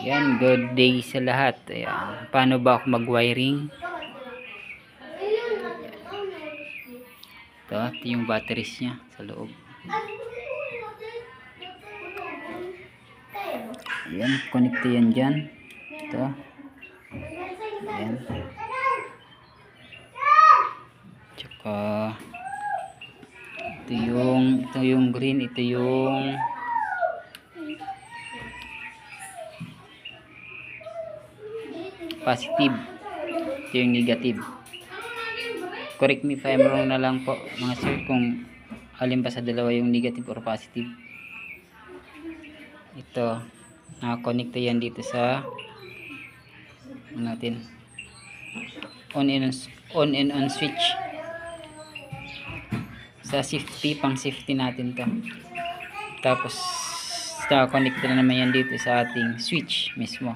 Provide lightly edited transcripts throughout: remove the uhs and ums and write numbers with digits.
Yan, good day sa lahat. Ayan. Paano ba ako mag-wiring? Ito yung batteries niya sa loob. Ayan, connect yan dyan. Ito. Ayan. Tsaka ito yung green, ito yung positive, ito yung negative. Correct me if I'm wrong na lang po mga sir kung alin ba sa dalawa yung negative or positive. Ito nakakonekta yan dito sa natin on and on switch sa safety, pang safety natin to. Tapos nakakonekta na naman yan dito sa ating switch mismo.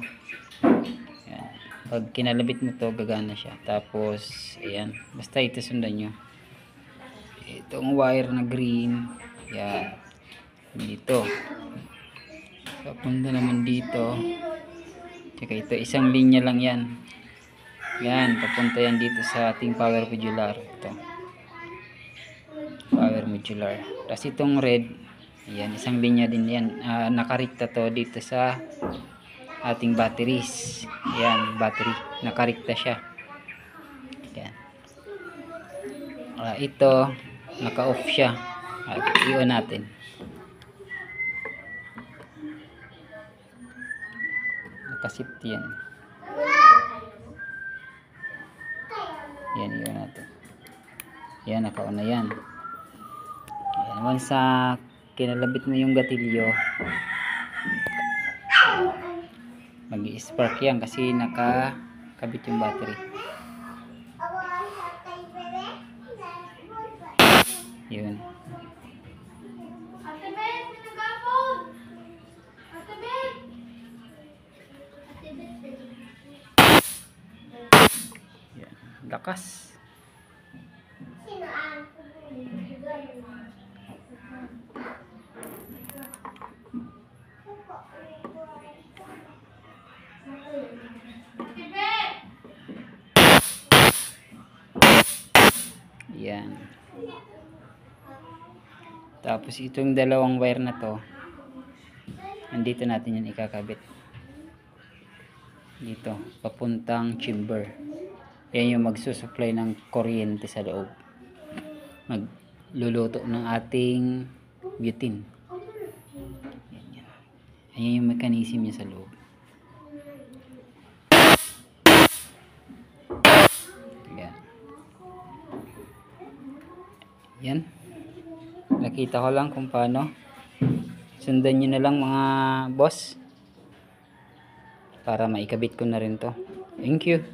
Yan. Pag kinalabit mo to gagana siya. Tapos ayan, basta ito sundan nyo itong wire na green, yan dito papunta naman dito. Tsaka ito isang linya lang yan, yan papunta yan dito sa ating power modular. Ito power modular. Tapos itong red, yan isang linya din yan, nakarikta to dito sa ating batteries. Yan battery, nakarikta siya. Yan. Ito naka-off siya. I-on natin. Naka-shift yan. Yan, i-on natin. Yan, naka-on na yan. Yan, once kinalabit mo yung gatilyo, mag-i-spark yan kasi nakakabit yung battery. Yun. Yan. Lakas. Yan. Tapos itong dalawang wire na to, andito natin yan ikakabit. Dito, papuntang chamber. Yan yung magsusupply ng kuryente sa loob. Magluluto ng ating butane. Yan. Ayan yung mechanism niya sa loob. Yan. Yan. Nakita ko lang kung paano. Sundan nyo na lang mga boss para maikabit ko na rin to. Thank you.